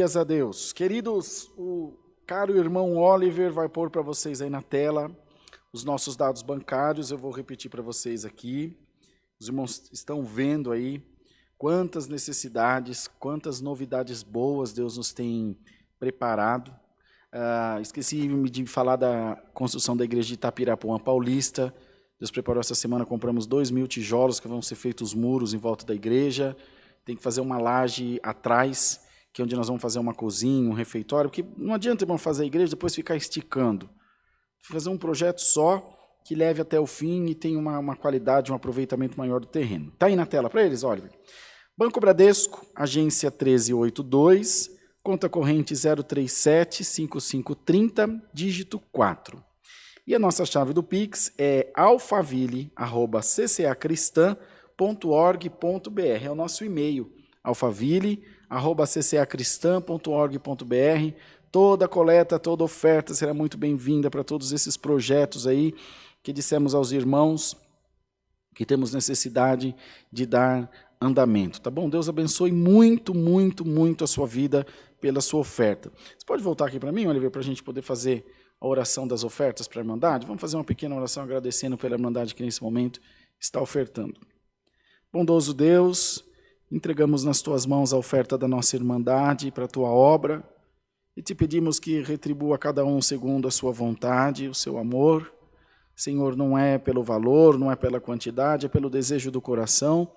Graças a Deus. Queridos, o caro irmão Oliver vai pôr para vocês aí na tela os nossos dados bancários. Eu vou repetir para vocês aqui. Os irmãos estão vendo aí quantas necessidades, quantas novidades boas Deus nos tem preparado. Esqueci de falar da construção da igreja de Itapirapuã Paulista. Deus preparou essa semana, compramos 2.000 tijolos que vão ser feitos os muros em volta da igreja. Tem que fazer uma laje atrás, que é onde nós vamos fazer uma cozinha, um refeitório, porque não adianta, irmão, fazer a igreja e depois ficar esticando. Fazer um projeto só, que leve até o fim e tenha uma qualidade, um aproveitamento maior do terreno. Está aí na tela para eles, Oliver? Banco Bradesco, agência 1382, conta corrente 037-5530, dígito 4. E a nossa chave do Pix é alfaville@ccacristã.org.br, é o nosso e-mail, alfaville@ccacristã.org.br. Toda coleta, toda oferta será muito bem-vinda para todos esses projetos aí que dissemos aos irmãos que temos necessidade de dar andamento, tá bom? Deus abençoe muito, muito, muito a sua vida pela sua oferta. Você pode voltar aqui para mim, Oliver, para a gente poder fazer a oração das ofertas para a Irmandade? Vamos fazer uma pequena oração agradecendo pela Irmandade que nesse momento está ofertando. Bondoso Deus, entregamos nas Tuas mãos a oferta da nossa Irmandade para a Tua obra e te pedimos que retribua a cada um segundo a sua vontade, o seu amor. Senhor, não é pelo valor, não é pela quantidade, é pelo desejo do coração.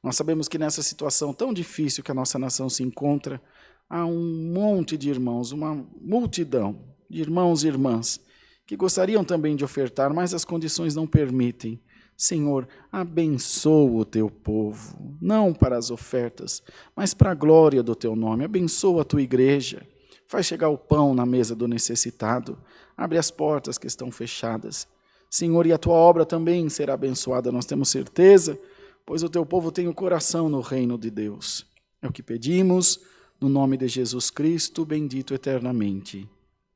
Nós sabemos que nessa situação tão difícil que a nossa nação se encontra, há um monte de irmãos, uma multidão de irmãos e irmãs que gostariam também de ofertar, mas as condições não permitem. Senhor, abençoa o teu povo, não para as ofertas, mas para a glória do teu nome. Abençoa a tua igreja, faz chegar o pão na mesa do necessitado, abre as portas que estão fechadas. Senhor, e a tua obra também será abençoada, nós temos certeza, pois o teu povo tem o coração no reino de Deus. É o que pedimos, no nome de Jesus Cristo, bendito eternamente.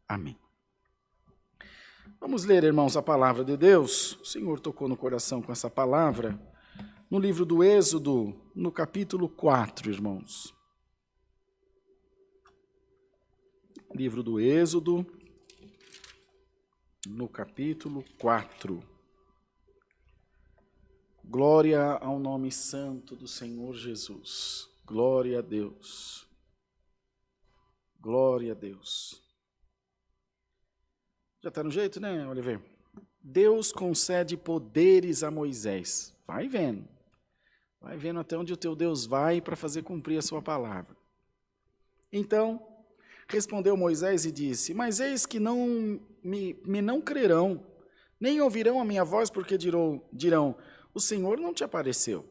Amém. Vamos ler, irmãos, a palavra de Deus. O Senhor tocou no coração com essa palavra, no livro do Êxodo, no capítulo 4, irmãos. Livro do Êxodo, no capítulo 4. Glória ao nome santo do Senhor Jesus. Glória a Deus. Glória a Deus. Já está no jeito, né, Oliver? Deus concede poderes a Moisés. Vai vendo até onde o teu Deus vai para fazer cumprir a sua palavra. Então, respondeu Moisés e disse: Mas eis que não não crerão, nem ouvirão a minha voz, porque dirão, o Senhor não te apareceu.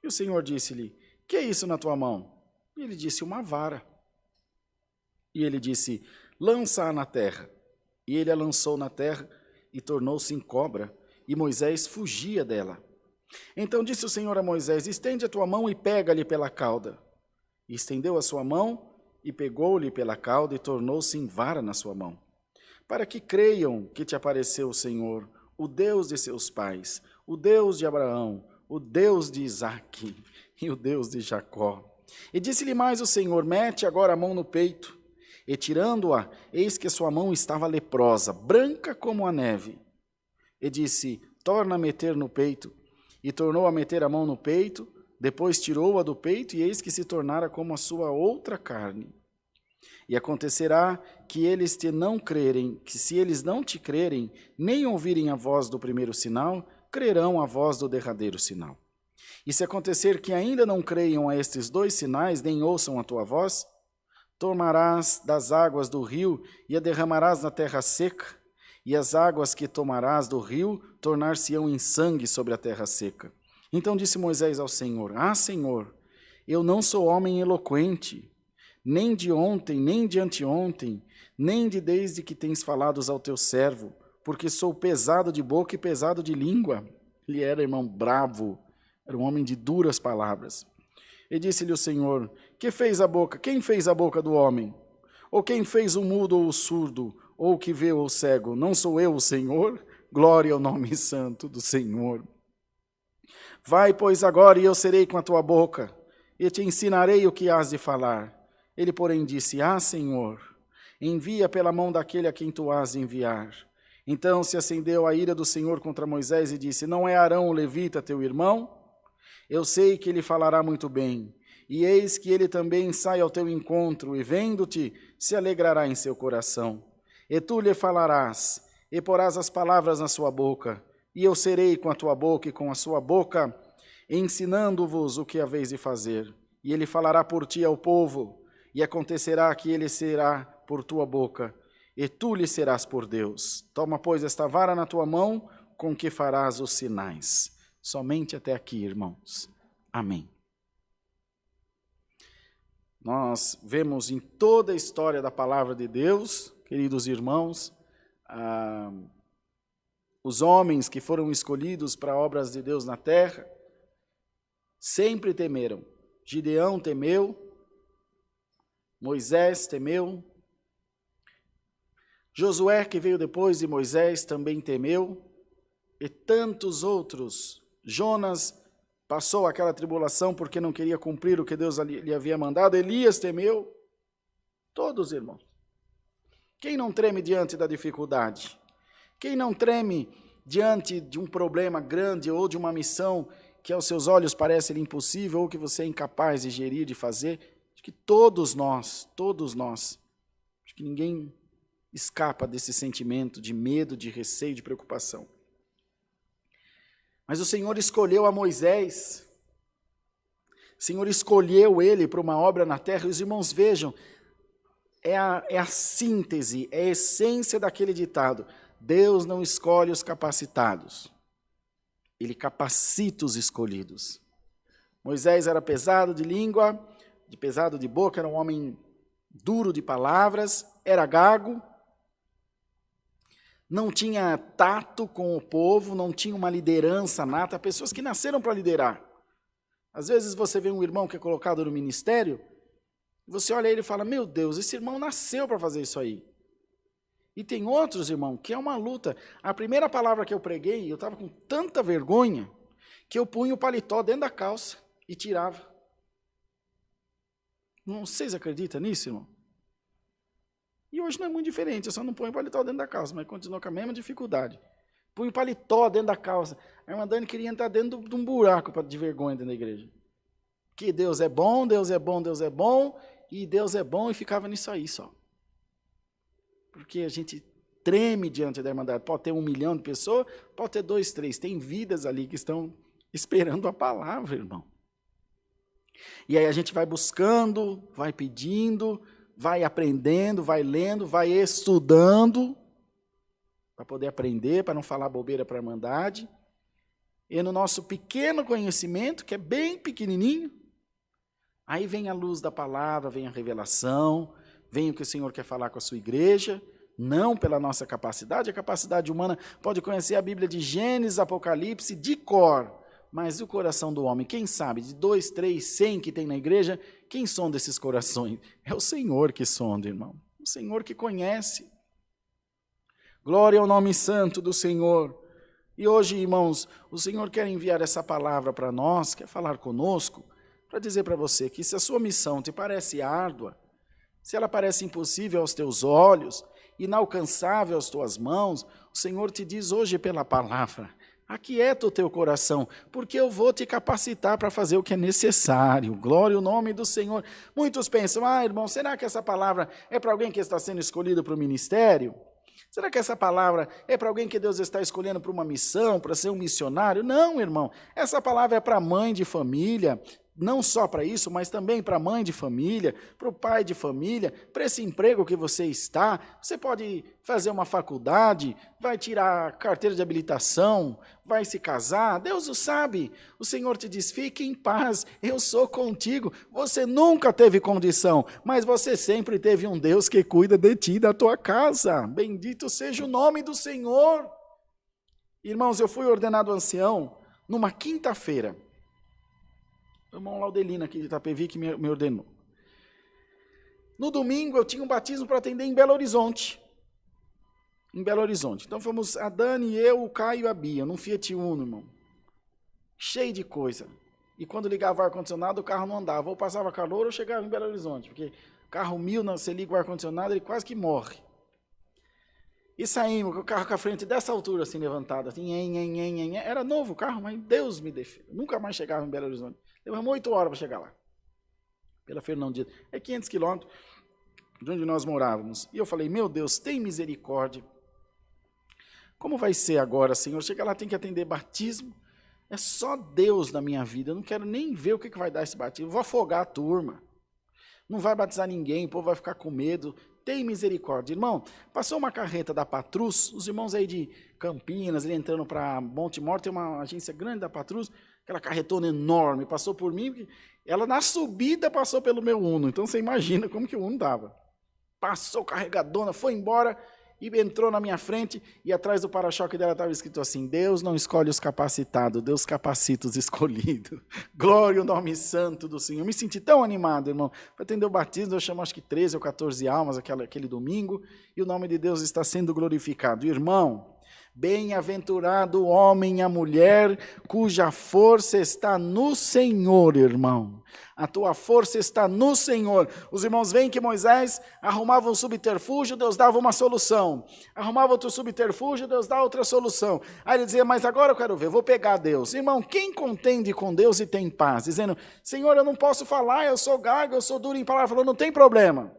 E o Senhor disse-lhe: Que é isso na tua mão? E ele disse: Uma vara. E ele disse: Lança-a na terra. E ele a lançou na terra e tornou-se em cobra, e Moisés fugia dela. Então disse o Senhor a Moisés: Estende a tua mão e pega-lhe pela cauda. E estendeu a sua mão e pegou-lhe pela cauda e tornou-se em vara na sua mão. Para que creiam que te apareceu o Senhor, o Deus de seus pais, o Deus de Abraão, o Deus de Isaque e o Deus de Jacó. E disse-lhe mais o Senhor: Mete agora a mão no peito. E tirando-a, eis que sua mão estava leprosa, branca como a neve. E disse: Torna a meter no peito. E tornou a meter a mão no peito, depois tirou-a do peito, e eis que se tornara como a sua outra carne. E acontecerá que eles te não crerem, que se eles não te crerem, nem ouvirem a voz do primeiro sinal, crerão a voz do derradeiro sinal. E se acontecer que ainda não creiam a estes dois sinais, nem ouçam a tua voz, tomarás das águas do rio e a derramarás na terra seca, e as águas que tomarás do rio tornar-se-ão em sangue sobre a terra seca. Então disse Moisés ao Senhor: Senhor, eu não sou homem eloquente, nem de ontem, nem de anteontem, nem de desde que tens falado ao teu servo, porque sou pesado de boca e pesado de língua. Ele era, irmão, bravo, era um homem de duras palavras. E disse-lhe o Senhor: Que fez a boca? Quem fez a boca do homem? Ou quem fez o mudo ou o surdo, ou o que vê ou o cego? Não sou eu o Senhor? Glória ao nome santo do Senhor. Vai, pois, agora, e eu serei com a tua boca, e te ensinarei o que hás de falar. Ele, porém, disse: Ah, Senhor, envia pela mão daquele a quem tu has de enviar. Então se acendeu a ira do Senhor contra Moisés e disse: Não é Arão o levita teu irmão? Eu sei que ele falará muito bem. E eis que ele também sai ao teu encontro, e vendo-te, se alegrará em seu coração. E tu lhe falarás, e porás as palavras na sua boca, e eu serei com a tua boca e com a sua boca, ensinando-vos o que haveis de fazer. E ele falará por ti ao povo, e acontecerá que ele será por tua boca, e tu lhe serás por Deus. Toma, pois, esta vara na tua mão, com que farás os sinais. Somente até aqui, irmãos. Amém. Nós vemos em toda a história da palavra de Deus, queridos irmãos, os homens que foram escolhidos para obras de Deus na terra, sempre temeram. Gideão temeu, Moisés temeu, Josué, que veio depois de Moisés, também temeu, e tantos outros. Jonas passou aquela tribulação porque não queria cumprir o que Deus lhe havia mandado. Elias temeu. Todos, irmãos. Quem não treme diante da dificuldade? Quem não treme diante de um problema grande ou de uma missão que aos seus olhos parece impossível ou que você é incapaz de gerir, de fazer? Acho que todos nós, acho que ninguém escapa desse sentimento de medo, de receio, de preocupação. Mas o Senhor escolheu a Moisés, o Senhor escolheu ele para uma obra na terra, e os irmãos vejam, é a síntese, é a essência daquele ditado: Deus não escolhe os capacitados, Ele capacita os escolhidos. Moisés era pesado de língua, pesado de boca, era um homem duro de palavras, era gago, não tinha tato com o povo, não tinha uma liderança nata, pessoas que nasceram para liderar. Às vezes você vê um irmão que é colocado no ministério, você olha ele e fala: meu Deus, esse irmão nasceu para fazer isso aí. E tem outros, irmão, que é uma luta. A primeira palavra que eu preguei, eu estava com tanta vergonha, que eu punha o paletó dentro da calça e tirava. Não, vocês acreditam nisso, irmão? E hoje não é muito diferente, eu só não ponho o paletó dentro da calça, mas continuo com a mesma dificuldade. Punho o paletó dentro da calça. A irmã Dani queria entrar dentro de um buraco de vergonha dentro da igreja. Que Deus é bom, Deus é bom, Deus é bom, e Deus é bom, e ficava nisso aí só. Porque a gente treme diante da Irmandade. Pode ter 1 milhão de pessoas, pode ter 2, 3. Tem vidas ali que estão esperando a palavra, irmão. E aí a gente vai buscando, vai pedindo, vai aprendendo, vai lendo, vai estudando, para poder aprender, para não falar bobeira para a Irmandade. E no nosso pequeno conhecimento, que é bem pequenininho, aí vem a luz da palavra, vem a revelação, vem o que o Senhor quer falar com a sua igreja, não pela nossa capacidade. A capacidade humana pode conhecer a Bíblia de Gênesis, Apocalipse, de cor, mas o coração do homem, quem sabe, de 2, 3, 100 que tem na igreja, quem sonda esses corações? É o Senhor que sonda, irmão, o Senhor que conhece. Glória ao nome santo do Senhor. E hoje, irmãos, o Senhor quer enviar essa palavra para nós, quer falar conosco, para dizer para você que se a sua missão te parece árdua, se ela parece impossível aos teus olhos, inalcançável às tuas mãos, o Senhor te diz hoje pela palavra: aquieta o teu coração, porque eu vou te capacitar para fazer o que é necessário. Glória ao nome do Senhor. Muitos pensam: irmão, será que essa palavra é para alguém que está sendo escolhido para o ministério? Será que essa palavra é para alguém que Deus está escolhendo para uma missão, para ser um missionário? Não, irmão. Essa palavra é para mãe de família, não só para isso, mas também para a mãe de família, para o pai de família, para esse emprego que você está. Você pode fazer uma faculdade, vai tirar a carteira de habilitação, vai se casar, Deus o sabe. O Senhor te diz: fique em paz, eu sou contigo. Você nunca teve condição, mas você sempre teve um Deus que cuida de ti e da tua casa. Bendito seja o nome do Senhor. Irmãos, eu fui ordenado ancião numa quinta-feira. O irmão Laudelino aqui de Itapevi que me ordenou. No domingo eu tinha um batismo para atender em Belo Horizonte. Em Belo Horizonte. Então fomos a Dani, eu, o Caio e a Bia, num Fiat Uno, irmão. Cheio de coisa. E quando ligava o ar-condicionado, o carro não andava. Ou passava calor ou chegava em Belo Horizonte. Porque carro 1000, você liga o ar-condicionado, ele quase que morre. E saímos com o carro com a frente dessa altura, assim, levantada. Assim, era novo o carro, mas Deus me defenda. Nunca mais chegava em Belo Horizonte. Levamos 8 horas para chegar lá. Pela Fernão Dias. É 500 quilômetros de onde nós morávamos. E eu falei, meu Deus, tem misericórdia. Como vai ser agora, Senhor? Chega lá, tem que atender batismo. É só Deus na minha vida. Eu não quero nem ver o que vai dar esse batismo. Eu vou afogar a turma. Não vai batizar ninguém, o povo vai ficar com medo. Tem misericórdia. Irmão, passou uma carreta da Patrus, os irmãos aí de Campinas, ele entrando para Montemor, tem uma agência grande da Patrus, aquela carretona enorme, passou por mim, ela na subida passou pelo meu Uno, então você imagina como que o Uno estava. Passou carregadona, foi embora e entrou na minha frente e atrás do para-choque dela estava escrito assim, Deus não escolhe os capacitados, Deus capacita os escolhidos. Glória ao nome santo do Senhor. Eu me senti tão animado, irmão. Para atender o batismo, eu chamo acho que 13 ou 14 almas aquele domingo e o nome de Deus está sendo glorificado. Irmão, bem-aventurado o homem e a mulher cuja força está no Senhor, irmão. A tua força está no Senhor. Os irmãos veem que Moisés arrumava um subterfúgio, Deus dava uma solução. Arrumava outro subterfúgio, Deus dá outra solução. Aí ele dizia, mas agora eu quero ver, vou pegar Deus. Irmão, quem contende com Deus e tem paz? Dizendo, Senhor, eu não posso falar, eu sou gago, eu sou duro em palavra. Falou, não tem problema.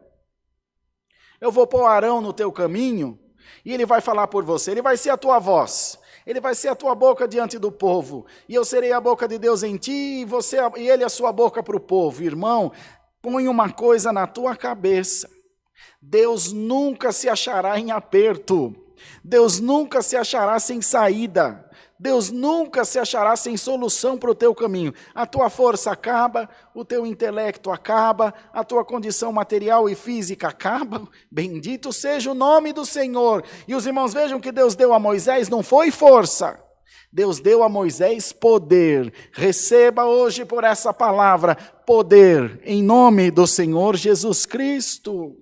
Eu vou pôr Arão no teu caminho e ele vai falar por você, ele vai ser a tua voz. Ele vai ser a tua boca diante do povo, e eu serei a boca de Deus em ti, e ele a sua boca para o povo. Irmão, põe uma coisa na tua cabeça, Deus nunca se achará em aperto, Deus nunca se achará sem saída, Deus nunca se achará sem solução para o teu caminho. A tua força acaba, o teu intelecto acaba, a tua condição material e física acaba. Bendito seja o nome do Senhor. E os irmãos vejam que Deus deu a Moisés, não foi força. Deus deu a Moisés poder. Receba hoje por essa palavra poder, em nome do Senhor Jesus Cristo.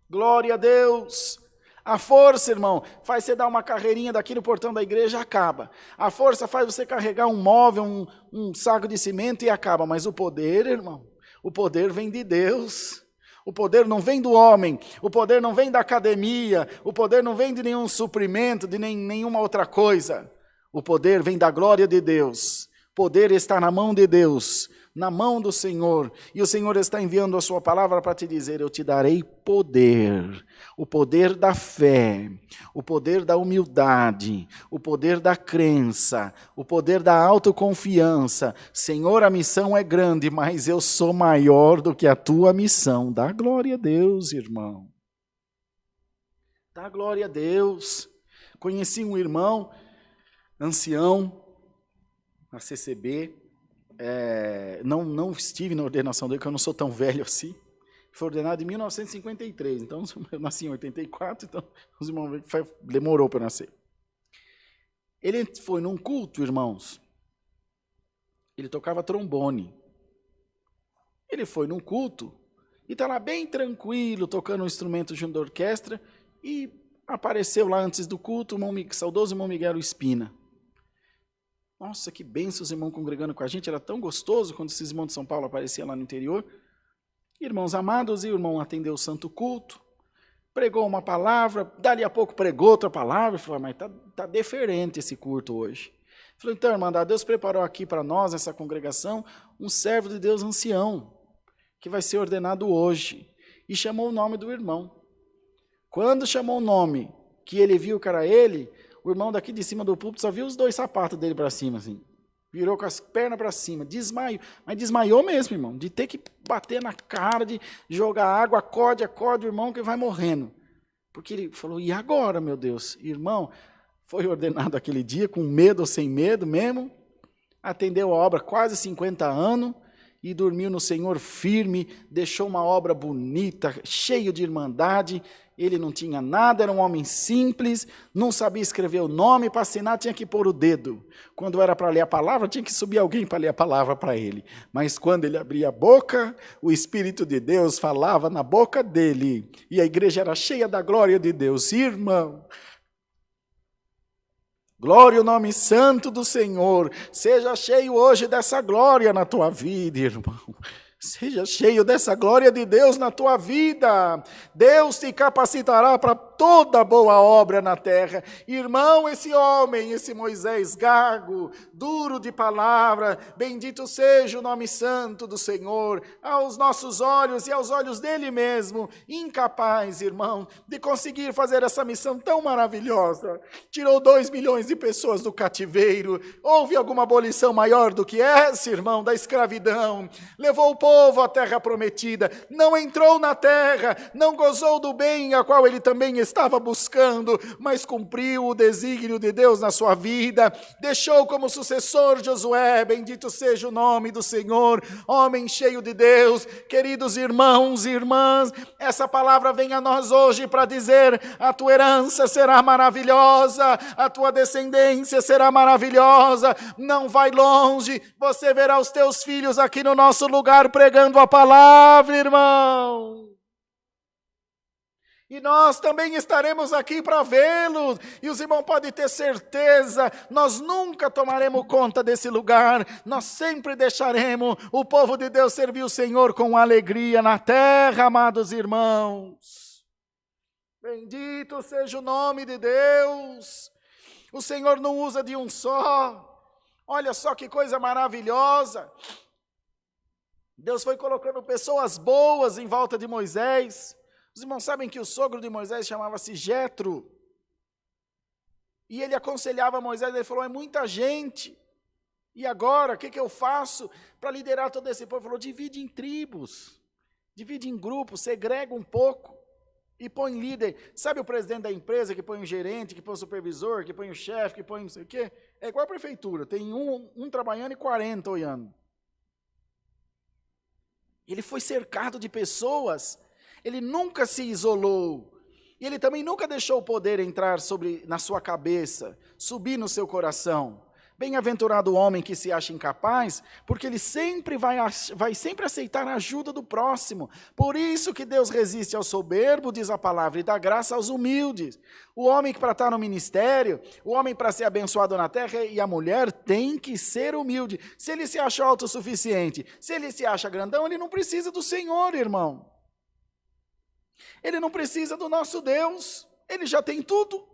Glória a Deus. A força, irmão, faz você dar uma carreirinha daqui no portão da igreja, acaba. A força faz você carregar um móvel, um saco de cimento e acaba. Mas o poder, irmão, o poder vem de Deus. O poder não vem do homem, o poder não vem da academia, o poder não vem de nenhum suprimento, de nenhuma outra coisa. O poder vem da glória de Deus. Poder está na mão de Deus, na mão do Senhor, e o Senhor está enviando a sua palavra para te dizer, eu te darei poder, o poder da fé, o poder da humildade, o poder da crença, o poder da autoconfiança. Senhor, a missão é grande, mas eu sou maior do que a tua missão. Dá glória a Deus, irmão. Dá glória a Deus. Conheci um irmão, ancião, na CCB, não estive na ordenação dele, porque eu não sou tão velho assim. Foi ordenado em 1953, então eu nasci em 84, então os irmãos veem que demorou para nascer. Ele foi num culto, irmãos, ele tocava trombone. Ele foi num culto e está lá bem tranquilo, tocando um instrumento junto da orquestra, e apareceu lá antes do culto o saudoso irmão Miguel Espina. Nossa, que bênção os irmãos congregando com a gente, era tão gostoso quando esses irmãos de São Paulo apareciam lá no interior. Irmãos amados, e o irmão atendeu o santo culto, pregou uma palavra, dali a pouco pregou outra palavra, falou, mas tá diferente esse culto hoje. Falei, então, irmandade, Deus preparou aqui para nós, essa congregação, um servo de Deus ancião, que vai ser ordenado hoje, e chamou o nome do irmão. Quando chamou o nome, que ele viu que era ele, o irmão daqui de cima do púlpito só viu os 2 sapatos dele para cima, assim. Virou com as pernas para cima, desmaiou. Mas desmaiou mesmo, irmão, de ter que bater na cara, de jogar água, acorde o irmão que vai morrendo. Porque ele falou, e agora, meu Deus? Irmão, foi ordenado aquele dia, com medo ou sem medo mesmo, atendeu a obra quase 50 anos, e dormiu no Senhor firme, deixou uma obra bonita, cheio de irmandade. Ele não tinha nada, era um homem simples, não sabia escrever o nome, para assinar tinha que pôr o dedo. Quando era para ler a palavra, tinha que subir alguém para ler a palavra para ele. Mas quando ele abria a boca, o Espírito de Deus falava na boca dele, e a igreja era cheia da glória de Deus. Irmão, glória ao nome santo do Senhor, seja cheio hoje dessa glória na tua vida, irmão. Seja cheio dessa glória de Deus na tua vida. Deus te capacitará para toda boa obra na terra. Irmão, esse homem, esse Moisés gago, duro de palavra, bendito seja o nome santo do Senhor, aos nossos olhos e aos olhos dele mesmo, incapaz, irmão, de conseguir fazer essa missão tão maravilhosa. Tirou 2 milhões de pessoas do cativeiro. Houve alguma abolição maior do que essa, irmão, da escravidão? Levou o povo à terra prometida, não entrou na terra, não gozou do bem a qual ele também estava buscando, mas cumpriu o desígnio de Deus na sua vida, deixou como sucessor Josué, bendito seja o nome do Senhor, homem cheio de Deus. Queridos irmãos e irmãs, essa palavra vem a nós hoje para dizer: a tua herança será maravilhosa, a tua descendência será maravilhosa, não vai longe, você verá os teus filhos aqui no nosso lugar pregando a palavra, irmão. E nós também estaremos aqui para vê-los. E os irmãos podem ter certeza, nós nunca tomaremos conta desse lugar. Nós sempre deixaremos o povo de Deus servir o Senhor com alegria na terra, amados irmãos. Bendito seja o nome de Deus. O Senhor não usa de um só. Olha só que coisa maravilhosa. Deus foi colocando pessoas boas em volta de Moisés. Os irmãos sabem que o sogro de Moisés chamava-se Jetro. E ele aconselhava Moisés, ele falou: é muita gente. E agora, o que eu faço para liderar todo esse povo? Ele falou: divide em tribos, divide em grupos, segrega um pouco e põe líder. Sabe o presidente da empresa que põe o gerente, que põe o supervisor, que põe o chefe, que põe não sei o quê? É igual a prefeitura, tem um trabalhando e 40 olhando. Ele foi cercado de pessoas. Ele nunca se isolou. E ele também nunca deixou o poder entrar na sua cabeça, subir no seu coração. Bem-aventurado o homem que se acha incapaz, porque ele sempre vai sempre aceitar a ajuda do próximo. Por isso que Deus resiste ao soberbo, diz a palavra, e dá graça aos humildes. O homem que para estar no ministério, o homem para ser abençoado na terra, e a mulher tem que ser humilde. Se ele se acha autossuficiente, se ele se acha grandão, ele não precisa do Senhor, irmão. Ele não precisa do nosso Deus, ele já tem tudo,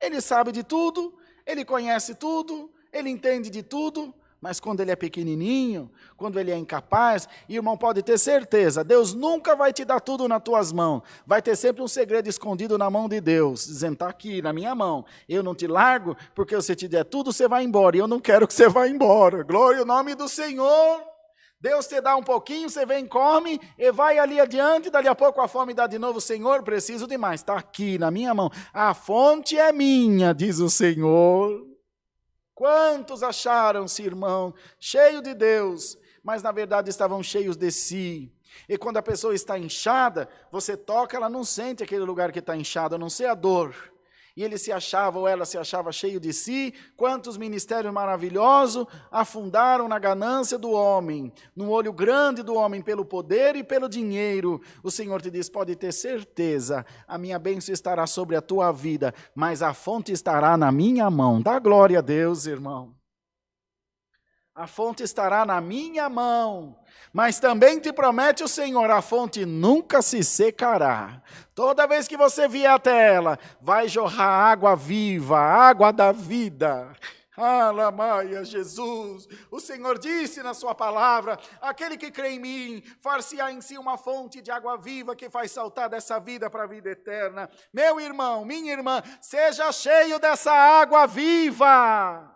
ele sabe de tudo, ele conhece tudo, ele entende de tudo, mas quando ele é pequenininho, quando ele é incapaz, irmão, pode ter certeza, Deus nunca vai te dar tudo nas tuas mãos, vai ter sempre um segredo escondido na mão de Deus, dizendo: está aqui na minha mão, eu não te largo, porque se eu te der tudo, você vai embora, e eu não quero que você vá embora. Glória ao nome do Senhor. Deus te dá um pouquinho, você vem, come, e vai ali adiante, dali a pouco a fome dá de novo: Senhor, preciso de mais, está aqui na minha mão, a fonte é minha, diz o Senhor. Quantos acharam-se, irmão, cheio de Deus, mas na verdade estavam cheios de si. E quando a pessoa está inchada, você toca, ela não sente aquele lugar que está inchado, a não ser a dor. E ele se achava, ou ela se achava, cheio de si. Quantos ministérios maravilhosos afundaram na ganância do homem, no olho grande do homem pelo poder e pelo dinheiro. O Senhor te diz: pode ter certeza, a minha bênção estará sobre a tua vida, mas a fonte estará na minha mão. Dá glória a Deus, irmão. A fonte estará na minha mão, mas também te promete o Senhor, a fonte nunca se secará. Toda vez que você vier até ela, vai jorrar água viva, água da vida. Alamaia, Jesus, o Senhor disse na sua palavra: aquele que crê em mim, far-se-á em si uma fonte de água viva que faz saltar dessa vida para a vida eterna. Meu irmão, minha irmã, seja cheio dessa água viva.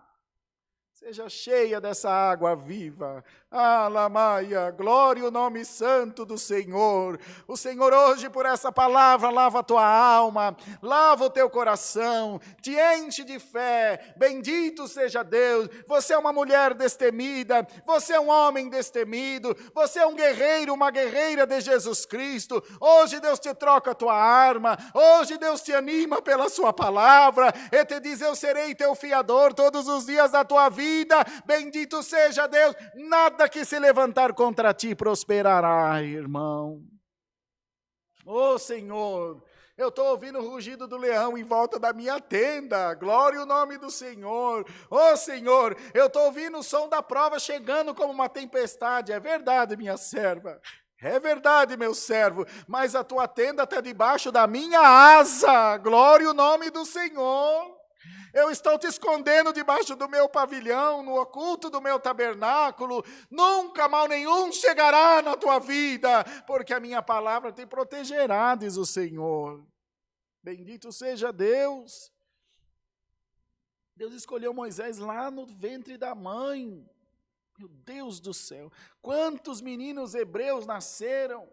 Seja cheia dessa água viva. Alamaia, glória ao nome santo do Senhor. O Senhor hoje, por essa palavra, lava a tua alma, lava o teu coração, te enche de fé. Bendito seja Deus. Você é uma mulher destemida, você é um homem destemido, você é um guerreiro, uma guerreira de Jesus Cristo. Hoje Deus te troca a tua arma, hoje Deus te anima pela sua palavra, e te diz: eu serei teu fiador todos os dias da tua vida. Bendito seja Deus. Nada que se levantar contra ti prosperará, irmão. Ô Senhor, eu estou ouvindo o rugido do leão em volta da minha tenda, glória ao nome do Senhor. Ô Senhor, eu estou ouvindo o som da prova chegando como uma tempestade, é verdade, minha serva. É verdade, meu servo, mas a tua tenda está debaixo da minha asa, glória ao nome do Senhor. Eu estou te escondendo debaixo do meu pavilhão, no oculto do meu tabernáculo. Nunca mal nenhum chegará na tua vida, porque a minha palavra te protegerá, diz o Senhor. Bendito seja Deus. Deus escolheu Moisés lá no ventre da mãe. Meu Deus do céu, quantos meninos hebreus nasceram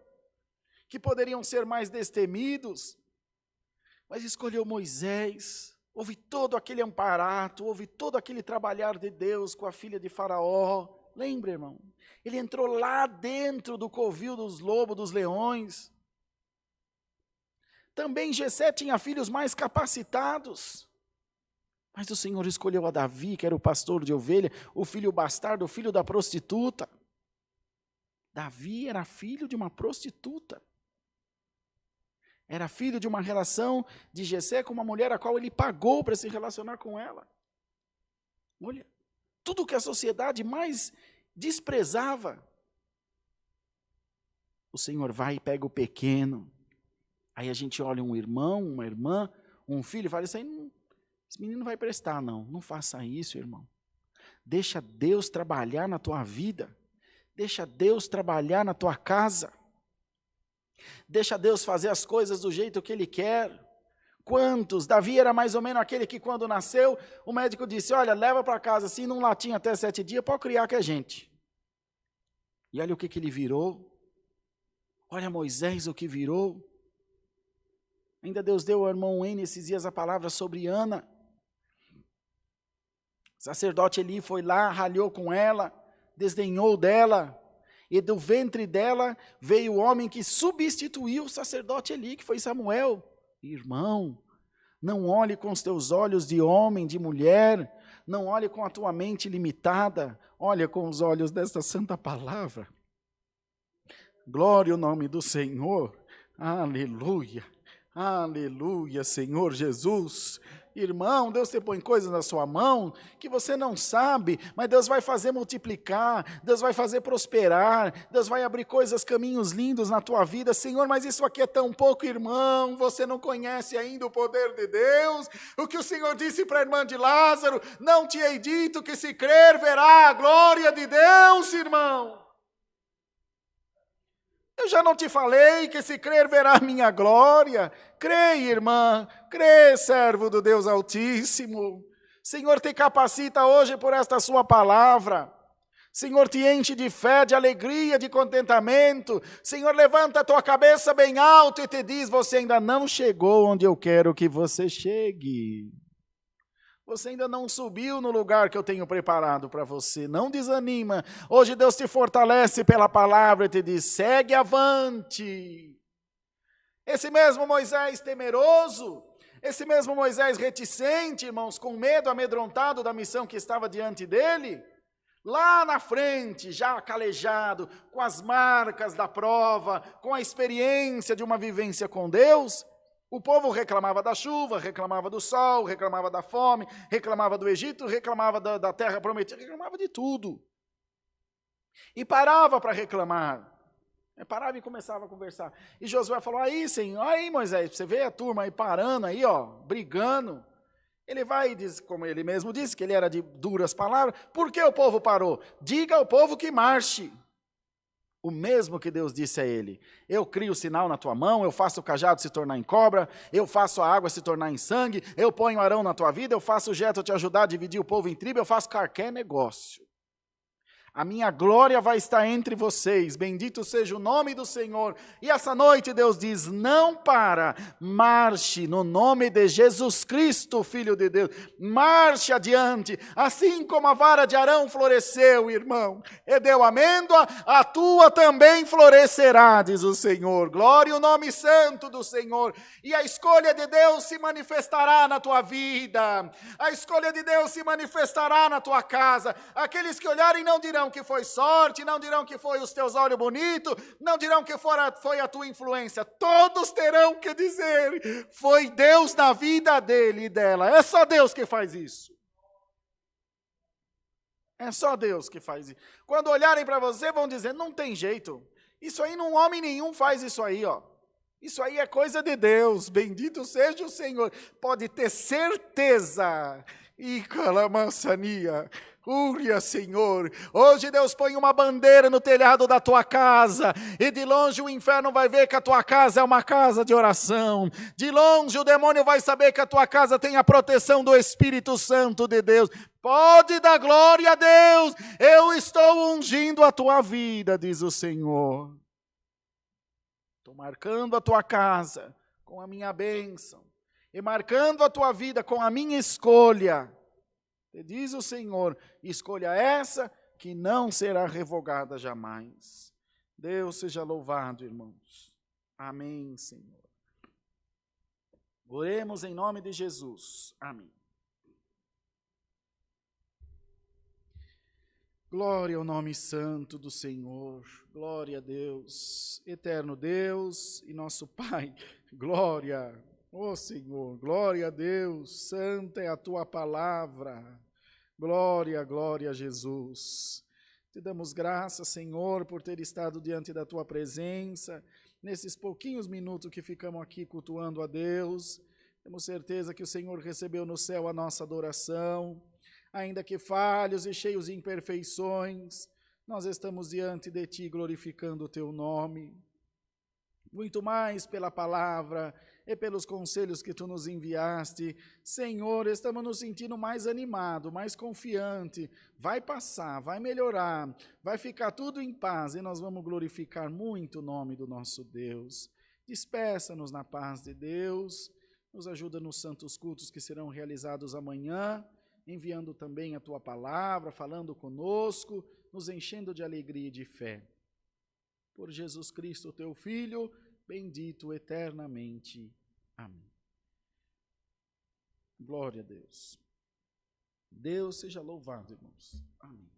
que poderiam ser mais destemidos, mas escolheu Moisés. Houve todo aquele amparato, houve todo aquele trabalhar de Deus com a filha de Faraó. Lembra, irmão? Ele entrou lá dentro do covil dos lobos, dos leões. Também Jessé tinha filhos mais capacitados. Mas o Senhor escolheu a Davi, que era o pastor de ovelha, o filho bastardo, o filho da prostituta. Davi era filho de uma prostituta. Era filho de uma relação de Jessé com uma mulher a qual ele pagou para se relacionar com ela. Olha, tudo que a sociedade mais desprezava. O Senhor vai e pega o pequeno. Aí a gente olha um irmão, uma irmã, um filho e fala, esse menino não vai prestar, não. Não faça isso, irmão. Deixa Deus trabalhar na tua vida. Deixa Deus trabalhar na tua casa. Deixa Deus fazer as coisas do jeito que Ele quer. Quantos? Davi era mais ou menos aquele que quando nasceu, o médico disse, olha, leva para casa assim, num latinho até 7 dias, pode criar que é gente. E olha o que ele virou. Olha Moisés o que virou. Ainda Deus deu ao irmão N esses dias a palavra sobre Ana. O sacerdote Eli foi lá, ralhou com ela, desdenhou dela. E do ventre dela veio o homem que substituiu o sacerdote Eli, que foi Samuel. Irmão, não olhe com os teus olhos de homem, de mulher, não olhe com a tua mente limitada, olha com os olhos desta santa palavra. Glória ao nome do Senhor, aleluia, aleluia, Senhor Jesus. Irmão, Deus te põe coisas na sua mão que você não sabe, mas Deus vai fazer multiplicar, Deus vai fazer prosperar, Deus vai abrir coisas, caminhos lindos na tua vida. Senhor, mas isso aqui é tão pouco, irmão, você não conhece ainda o poder de Deus. O que o Senhor disse para a irmã de Lázaro, não te hei dito que se crer verá a glória de Deus, irmão. Eu já não te falei que se crer verá minha glória? Crê, irmã, crê, servo do Deus Altíssimo. Senhor, te capacita hoje por esta sua palavra. Senhor, te enche de fé, de alegria, de contentamento. Senhor, levanta a tua cabeça bem alto e te diz, você ainda não chegou onde eu quero que você chegue. Você ainda não subiu no lugar que eu tenho preparado para você. Não desanima. Hoje Deus te fortalece pela palavra e te diz, segue avante. Esse mesmo Moisés temeroso, esse mesmo Moisés reticente, irmãos, com medo, amedrontado da missão que estava diante dele, lá na frente, já calejado, com as marcas da prova, com a experiência de uma vivência com Deus, o povo reclamava da chuva, reclamava do sol, reclamava da fome, reclamava do Egito, reclamava da terra prometida, reclamava de tudo. E parava para reclamar. Parava e começava a conversar. E Josué falou, aí Senhor, aí Moisés, você vê a turma aí parando aí, ó, brigando. Ele vai e diz, como ele mesmo disse, que ele era de duras palavras. Por que o povo parou? Diga ao povo que marche. O mesmo que Deus disse a ele, eu crio o sinal na tua mão, eu faço o cajado se tornar em cobra, eu faço a água se tornar em sangue, eu ponho Arão na tua vida, eu faço o Jetro te ajudar a dividir o povo em tribo, eu faço qualquer negócio. A minha glória vai estar entre vocês, bendito seja o nome do Senhor. E essa noite Deus diz, não para, marche no nome de Jesus Cristo, Filho de Deus. Marche adiante, assim como a vara de Arão floresceu, irmão, e deu amêndoa, a tua também florescerá, diz o Senhor. Glória ao nome santo do Senhor. E a escolha de Deus se manifestará na tua vida, a escolha de Deus se manifestará na tua casa. Aqueles que olharem não dirão, dirão que foi sorte, não dirão que foi os teus olhos bonitos, não dirão que foi a tua influência. Todos terão que dizer, foi Deus na vida dele e dela. É só Deus que faz isso. É só Deus que faz isso. Quando olharem para você, vão dizer, não tem jeito. Isso aí, não homem nenhum faz isso aí, ó. Isso aí é coisa de Deus, bendito seja o Senhor. Pode ter certeza. E calamansania, Úria, Senhor. Hoje Deus põe uma bandeira no telhado da tua casa. E de longe o inferno vai ver que a tua casa é uma casa de oração. De longe o demônio vai saber que a tua casa tem a proteção do Espírito Santo de Deus. Pode dar glória a Deus. Eu estou ungindo a tua vida, diz o Senhor. Estou marcando a tua casa com a minha bênção. E marcando a tua vida com a minha escolha. E diz o Senhor, escolha essa que não será revogada jamais. Deus seja louvado, irmãos. Amém, Senhor. Oremos em nome de Jesus. Amém. Glória ao nome santo do Senhor, glória a Deus, eterno Deus e nosso Pai, glória, ó Senhor, glória a Deus, santa é a tua palavra, glória, glória a Jesus. Te damos graças, Senhor, por ter estado diante da tua presença, nesses pouquinhos minutos que ficamos aqui cultuando a Deus, temos certeza que o Senhor recebeu no céu a nossa adoração. Ainda que falhos e cheios de imperfeições, nós estamos diante de Ti glorificando o Teu nome. Muito mais pela palavra e pelos conselhos que Tu nos enviaste. Senhor, estamos nos sentindo mais animados, mais confiantes. Vai passar, vai melhorar, vai ficar tudo em paz e nós vamos glorificar muito o nome do nosso Deus. Despeça-nos na paz de Deus, nos ajuda nos santos cultos que serão realizados amanhã, enviando também a Tua palavra, falando conosco, nos enchendo de alegria e de fé. Por Jesus Cristo, Teu Filho, bendito eternamente. Amém. Glória a Deus. Deus seja louvado, irmãos. Amém.